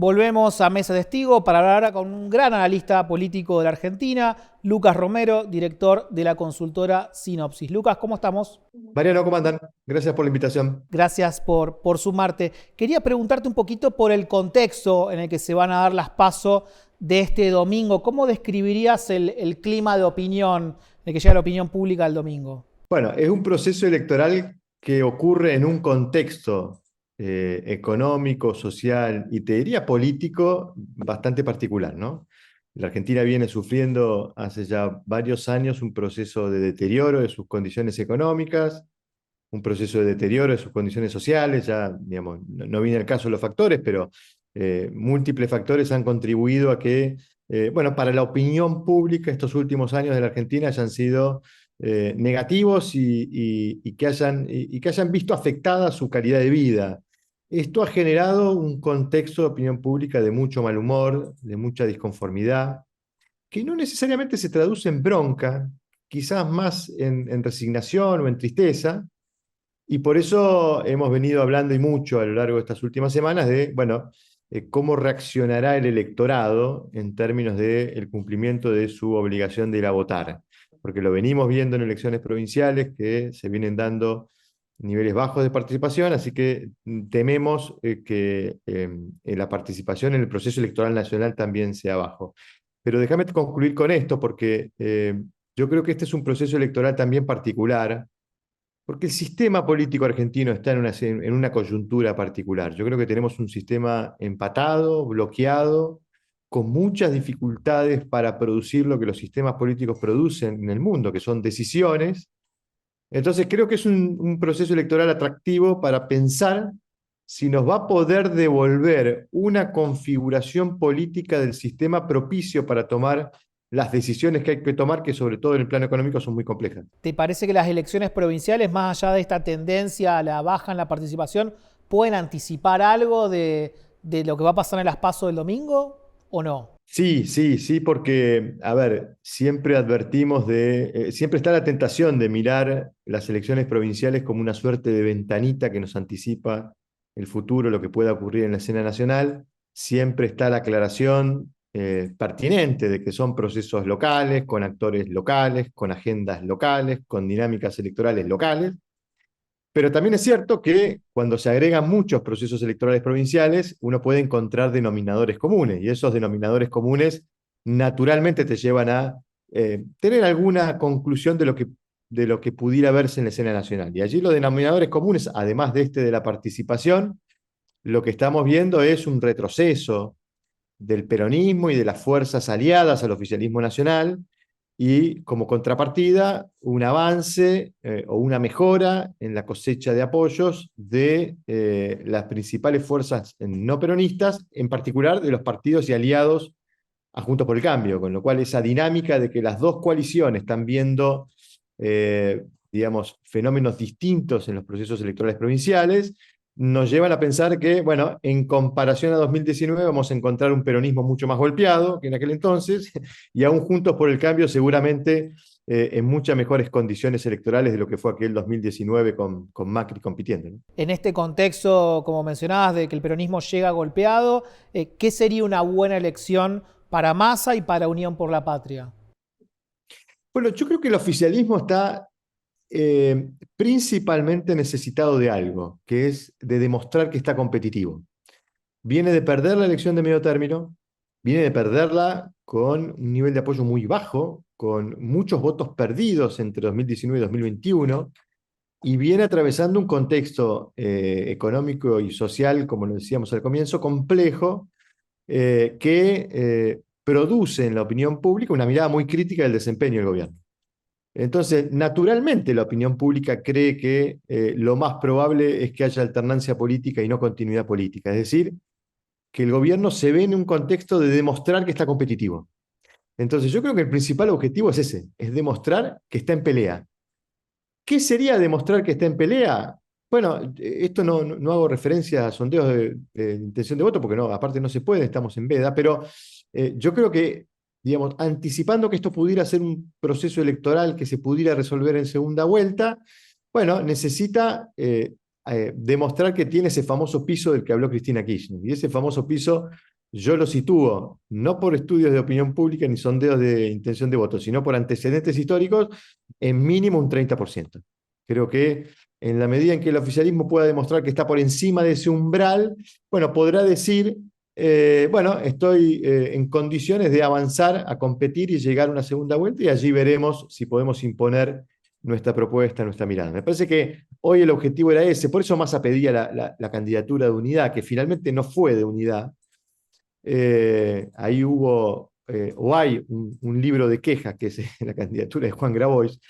Volvemos a Mesa Testigo para hablar ahora con un gran analista político de la Argentina, Lucas Romero, director de la consultora Sinopsis. Lucas, ¿cómo estamos? Mariano, ¿cómo andan? Gracias por la invitación. Gracias por sumarte. Quería preguntarte un poquito por el contexto en el que se van a dar las PASO de este domingo. ¿Cómo describirías el clima de opinión, de que llega la opinión pública el domingo? Bueno, es un proceso electoral que ocurre en un contexto económico, social y te diría político bastante particular, ¿no? La Argentina viene sufriendo hace ya varios años un proceso de deterioro de sus condiciones económicas, un proceso de deterioro de sus condiciones sociales, ya, digamos, no viene al caso los factores, pero múltiples factores han contribuido a que, bueno, para la opinión pública estos últimos años de la Argentina hayan sido negativos y que hayan visto afectada su calidad de vida. Esto ha generado un contexto de opinión pública de mucho mal humor, de mucha disconformidad, que no necesariamente se traduce en bronca, quizás más en resignación o en tristeza, y por eso hemos venido hablando y mucho a lo largo de estas últimas semanas de, bueno, cómo reaccionará el electorado en términos del cumplimiento de su obligación de ir a votar. Porque lo venimos viendo en elecciones provinciales que se vienen dando niveles bajos de participación, así que tememos que la participación en el proceso electoral nacional también sea bajo. Pero déjame concluir con esto, porque yo creo que este es un proceso electoral también particular, porque el sistema político argentino está en una coyuntura particular. Yo creo que tenemos un sistema empatado, bloqueado, con muchas dificultades para producir lo que los sistemas políticos producen en el mundo, que son decisiones. Entonces creo que es un proceso electoral atractivo para pensar si nos va a poder devolver una configuración política del sistema propicio para tomar las decisiones que hay que tomar, que sobre todo en el plano económico son muy complejas. ¿Te parece que las elecciones provinciales, más allá de esta tendencia a la baja en la participación, pueden anticipar algo de lo que va a pasar en las PASO del domingo o no? Sí, sí, sí, porque, a ver, siempre advertimos siempre está la tentación de mirar las elecciones provinciales como una suerte de ventanita que nos anticipa el futuro, lo que pueda ocurrir en la escena nacional. Siempre está la aclaración pertinente de que son procesos locales, con actores locales, con agendas locales, con dinámicas electorales locales. Pero también es cierto que cuando se agregan muchos procesos electorales provinciales, uno puede encontrar denominadores comunes, y esos denominadores comunes naturalmente te llevan a tener alguna conclusión de lo que pudiera verse en la escena nacional. Y allí los denominadores comunes, además de este de la participación, lo que estamos viendo es un retroceso del peronismo y de las fuerzas aliadas al oficialismo nacional, y como contrapartida un avance o una mejora en la cosecha de apoyos de las principales fuerzas no peronistas, en particular de los partidos y aliados a Juntos por el Cambio, con lo cual esa dinámica de que las dos coaliciones están viendo, digamos, fenómenos distintos en los procesos electorales provinciales, nos llevan a pensar que, bueno, en comparación a 2019 vamos a encontrar un peronismo mucho más golpeado que en aquel entonces, y aún Juntos por el Cambio seguramente en muchas mejores condiciones electorales de lo que fue aquel 2019 con Macri compitiendo, ¿no? En este contexto, como mencionabas, de que el peronismo llega golpeado, ¿qué sería una buena elección para Massa y para Unión por la Patria? Bueno, yo creo que el oficialismo está principalmente necesitado de algo, que es de demostrar que está competitivo. Viene de perder la elección de medio término, viene de perderla con un nivel de apoyo muy bajo, con muchos votos perdidos entre 2019 y 2021, y viene atravesando un contexto económico y social, como lo decíamos al comienzo, complejo, que produce en la opinión pública una mirada muy crítica del desempeño del gobierno. Entonces, naturalmente la opinión pública cree que lo más probable es que haya alternancia política y no continuidad política. Es decir, que el gobierno se ve en un contexto de demostrar que está competitivo. Entonces, yo creo que el principal objetivo es ese, es demostrar que está en pelea. ¿Qué sería demostrar que está en pelea? Bueno, esto no hago referencia a sondeos de intención de voto, porque no, aparte no se puede, estamos en veda, pero yo creo que, digamos, anticipando que esto pudiera ser un proceso electoral que se pudiera resolver en segunda vuelta, bueno, necesita demostrar que tiene ese famoso piso del que habló Cristina Kirchner. Y ese famoso piso yo lo sitúo no por estudios de opinión pública ni sondeos de intención de voto, sino por antecedentes históricos en mínimo un 30%. Creo que en la medida en que el oficialismo pueda demostrar que está por encima de ese umbral, bueno, podrá decir, bueno, estoy en condiciones de avanzar a competir y llegar a una segunda vuelta y allí veremos si podemos imponer nuestra propuesta, nuestra mirada. Me parece que hoy el objetivo era ese, por eso Massa pedía la candidatura de unidad, que finalmente no fue de unidad. Ahí hubo, o hay un libro de quejas, que es la candidatura de Juan Grabois,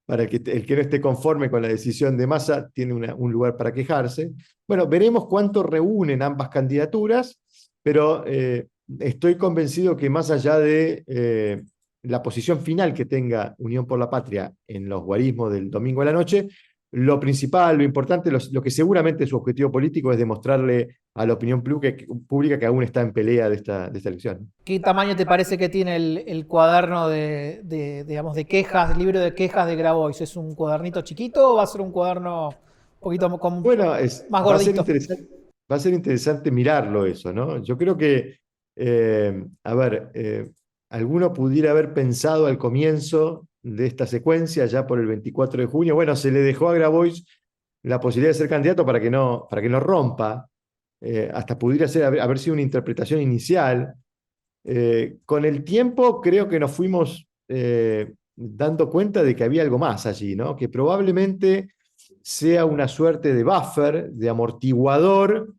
para el que no esté conforme con la decisión de Massa tiene un lugar para quejarse. Bueno, veremos cuánto reúnen ambas candidaturas, pero estoy convencido que más allá de la posición final que tenga Unión por la Patria en los guarismos del domingo a la noche, lo principal, lo importante, lo que seguramente es su objetivo político es demostrarle a la opinión pública que aún está en pelea de esta elección. ¿Qué tamaño te parece que tiene el cuaderno digamos, de quejas, el libro de quejas de Grabois? ¿Es un cuadernito chiquito o va a ser un cuaderno un poquito Bueno, más va a ser gordito? interesante, va a ser interesante mirarlo eso, ¿no? Yo creo que, a ver, alguno pudiera haber pensado al comienzo de esta secuencia, ya por el 24 de junio, bueno, se le dejó a Grabois la posibilidad de ser candidato para que no rompa, hasta pudiera ser, haber sido una interpretación inicial. Con el tiempo creo que nos fuimos dando cuenta de que había algo más allí, ¿no? Que probablemente sea una suerte de buffer, de amortiguador,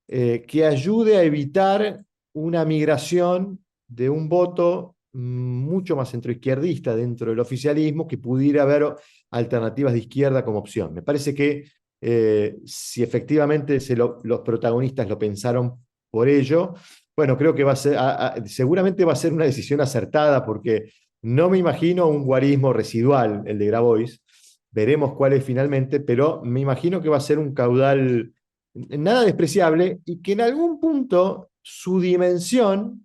que ayude a evitar una migración de un voto mucho más centroizquierdista dentro del oficialismo, que pudiera haber alternativas de izquierda como opción. Me parece que si efectivamente los protagonistas lo pensaron por ello, bueno, creo que va a ser, seguramente va a ser una decisión acertada, porque no me imagino un guarismo residual, el de Grabois. Veremos cuál es finalmente, pero me imagino que va a ser un caudal nada despreciable y que en algún punto su dimensión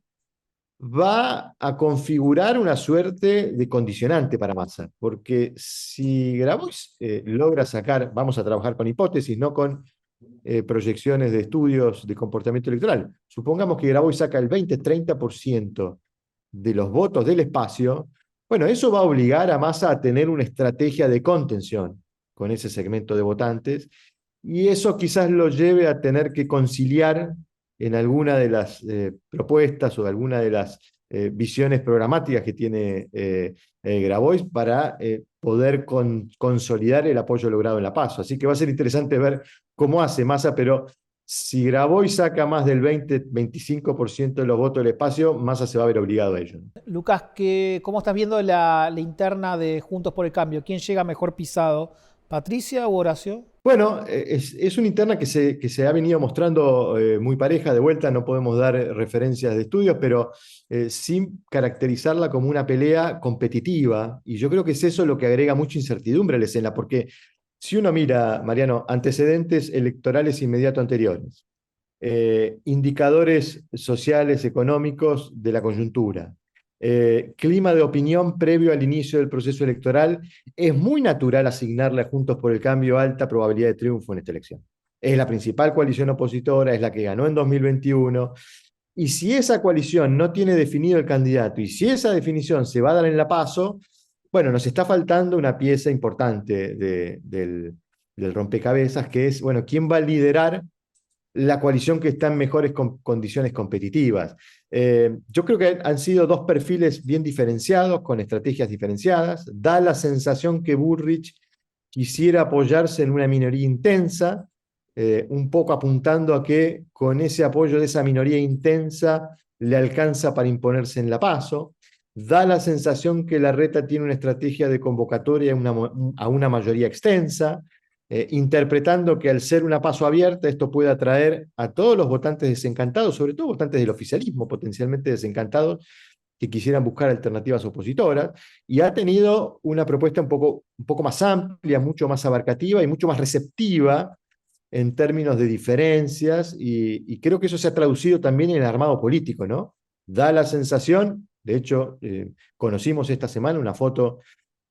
va a configurar una suerte de condicionante para Massa, porque si Grabois logra sacar, vamos a trabajar con hipótesis, no con proyecciones de estudios de comportamiento electoral, supongamos que Grabois saca el 20-30% de los votos del espacio, bueno, eso va a obligar a Massa a tener una estrategia de contención con ese segmento de votantes, y eso quizás lo lleve a tener que conciliar en alguna de las propuestas o de alguna de las visiones programáticas que tiene Grabois para poder consolidar el apoyo logrado en la PASO. Así que va a ser interesante ver cómo hace Massa, pero si Grabois saca más del 20-25% de los votos del espacio, Massa se va a ver obligado a ello. Lucas, ¿cómo estás viendo la interna de Juntos por el Cambio? ¿Quién llega mejor pisado? ¿Patricia o Horacio? Bueno, es una interna que se ha venido mostrando muy pareja. De vuelta no podemos dar referencias de estudios, pero sin caracterizarla como una pelea competitiva. Y yo creo que es eso lo que agrega mucha incertidumbre a la escena, porque si uno mira, Mariano, antecedentes electorales inmediatos anteriores, indicadores sociales, económicos de la coyuntura, clima de opinión previo al inicio del proceso electoral, es muy natural asignarle a Juntos por el Cambio alta probabilidad de triunfo en esta elección. Es la principal coalición opositora, es la que ganó en 2021, y si esa coalición no tiene definido el candidato, y si esa definición se va a dar en la PASO, bueno, nos está faltando una pieza importante del rompecabezas, que es, bueno, ¿quién va a liderar la coalición que está en mejores condiciones competitivas? Yo creo que han sido dos perfiles bien diferenciados, con estrategias diferenciadas. Da la sensación que Bullrich quisiera apoyarse en una minoría intensa, un poco apuntando a que con ese apoyo de esa minoría intensa le alcanza para imponerse en la PASO. Da la sensación que Larreta tiene una estrategia de convocatoria a una mayoría extensa, interpretando que al ser una PASO abierta esto puede atraer a todos los votantes desencantados, sobre todo votantes del oficialismo potencialmente desencantados, que quisieran buscar alternativas opositoras, y ha tenido una propuesta un poco más amplia, mucho más abarcativa y mucho más receptiva en términos de diferencias, y creo que eso se ha traducido también en el armado político, ¿no? Da la sensación, de hecho, conocimos esta semana una foto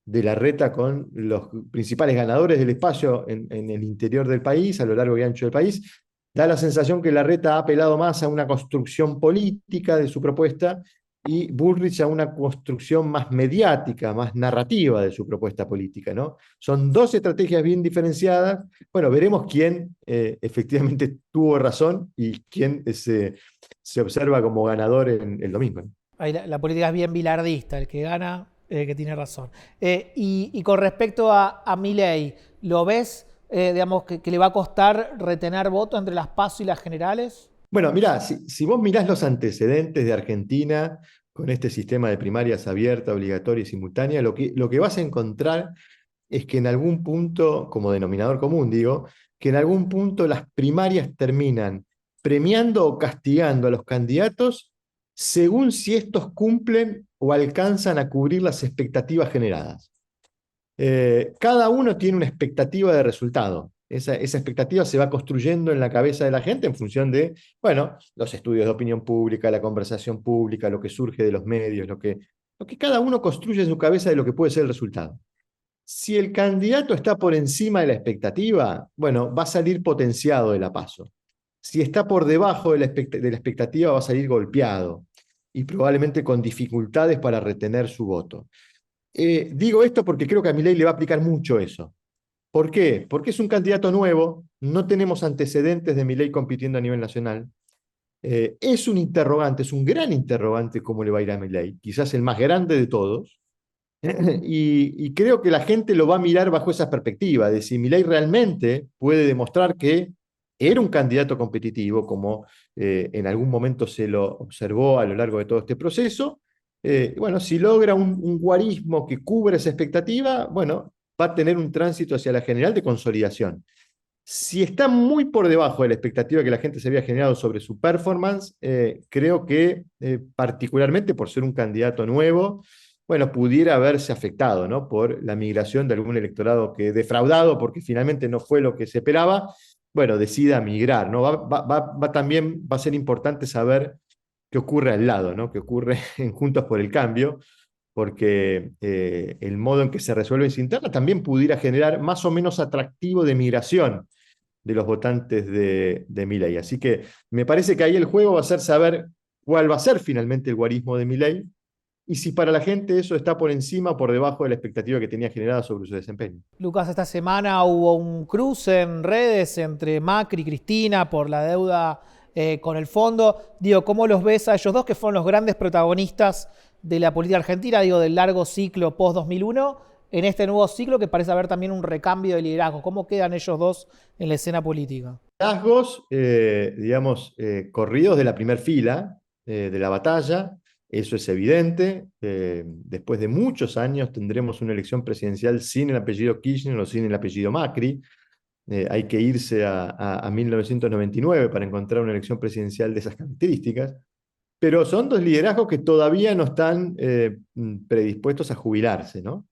de Larreta con los principales ganadores del espacio en el interior del país, a lo largo y ancho del país, da la sensación que Larreta ha apelado más a una construcción política de su propuesta y Bullrich a una construcción más mediática, más narrativa de su propuesta política, ¿no? Son dos estrategias bien diferenciadas. Bueno, veremos quién efectivamente tuvo razón y quién se observa como ganador en el domingo, ¿no? Ahí la política es bien bilardista, el que gana, el que tiene razón. Y con respecto a Milei, ¿lo ves, digamos, que le va a costar retener votos entre las PASO y las generales? Bueno, mirá, si vos mirás los antecedentes de Argentina con este sistema de primarias abierta, obligatoria y simultánea, lo que vas a encontrar es que en algún punto, como denominador común digo, que en algún punto las primarias terminan premiando o castigando a los candidatos según si estos cumplen o alcanzan a cubrir las expectativas generadas. Cada uno tiene una expectativa de resultado. Esa expectativa se va construyendo en la cabeza de la gente en función de, bueno, los estudios de opinión pública, la conversación pública, lo que surge de los medios, lo que cada uno construye en su cabeza de lo que puede ser el resultado. Si el candidato está por encima de la expectativa, bueno, va a salir potenciado de la PASO. Si está por debajo de la expectativa, va a salir golpeado y probablemente con dificultades para retener su voto. Digo esto porque creo que a Milei le va a aplicar mucho eso. ¿Por qué? Porque es un candidato nuevo, no tenemos antecedentes de Milei compitiendo a nivel nacional. Es un interrogante, es un gran interrogante cómo le va a ir a Milei, quizás el más grande de todos. Y creo que la gente lo va a mirar bajo esa perspectiva, de si Milei realmente puede demostrar que era un candidato competitivo, como en algún momento se lo observó a lo largo de todo este proceso. Bueno, si logra un guarismo que cubre esa expectativa, bueno, va a tener un tránsito hacia la general de consolidación. Si está muy por debajo de la expectativa que la gente se había generado sobre su performance, creo que particularmente por ser un candidato nuevo, bueno, pudiera haberse afectado, ¿no? Por la migración de algún electorado que defraudado, porque finalmente no fue lo que se esperaba, bueno, decida migrar, ¿no? También va a ser importante saber qué ocurre al lado, ¿no? Qué ocurre en Juntos por el Cambio, porque el modo en que se resuelve esa interna también pudiera generar más o menos atractivo de migración de los votantes de Milei. Así que me parece que ahí el juego va a ser saber cuál va a ser finalmente el guarismo de Milei y si para la gente eso está por encima o por debajo de la expectativa que tenía generada sobre su desempeño. Lucas, esta semana hubo un cruce en redes entre Macri y Cristina por la deuda con el fondo. Digo, ¿cómo los ves a ellos dos que fueron los grandes protagonistas de la política argentina, digo, del largo ciclo post-2001, en este nuevo ciclo que parece haber también un recambio de liderazgo? ¿Cómo quedan ellos dos en la escena política? Liderazgos, digamos, corridos de la primera fila de la batalla, eso es evidente. Después de muchos años tendremos una elección presidencial sin el apellido Kirchner o sin el apellido Macri. Hay que irse a 1999 para encontrar una elección presidencial de esas características. Pero son dos liderazgos que todavía no están predispuestos a jubilarse, ¿no?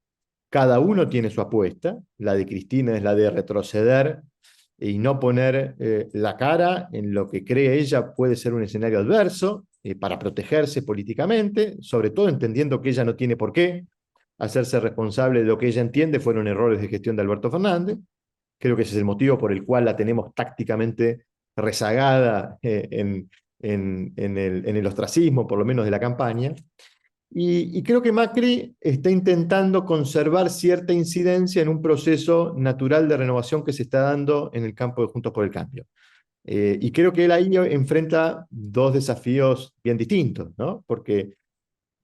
Cada uno tiene su apuesta. La de Cristina es la de retroceder y no poner la cara en lo que cree ella puede ser un escenario adverso para protegerse políticamente, sobre todo entendiendo que ella no tiene por qué hacerse responsable de lo que ella entiende fueron errores de gestión de Alberto Fernández. Creo que ese es el motivo por el cual la tenemos tácticamente rezagada en el ostracismo, por lo menos de la campaña. Y creo que Macri está intentando conservar cierta incidencia en un proceso natural de renovación que se está dando en el campo de Juntos por el Cambio. Y creo que él ahí enfrenta dos desafíos bien distintos, ¿no? Porque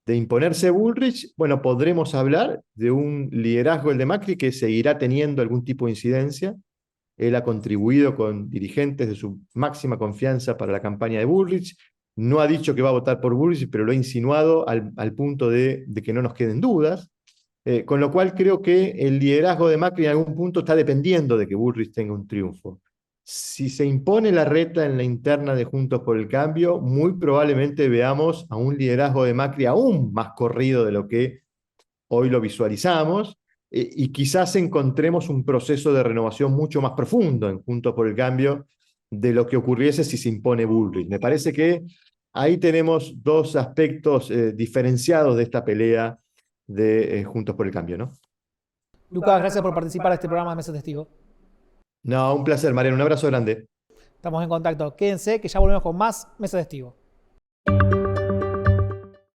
de imponerse Bullrich, bueno, podremos hablar de un liderazgo, el de Macri, que seguirá teniendo algún tipo de incidencia. Él ha contribuido con dirigentes de su máxima confianza para la campaña de Bullrich. No ha dicho que va a votar por Bullrich, pero lo ha insinuado al punto de que no nos queden dudas. Con lo cual creo que el liderazgo de Macri en algún punto está dependiendo de que Bullrich tenga un triunfo. Si se impone la reta en la interna de Juntos por el Cambio, muy probablemente veamos a un liderazgo de Macri aún más corrido de lo que hoy lo visualizamos, y quizás encontremos un proceso de renovación mucho más profundo en Juntos por el Cambio de lo que ocurriese si se impone Bullrich. Me parece que ahí tenemos dos aspectos diferenciados de esta pelea de Juntos por el Cambio, ¿no? Lucas, gracias por participar de este programa de Mesa Testigo. No, un placer, Mariano. Un abrazo grande. Estamos en contacto. Quédense que ya volvemos con más Mesa Testigo.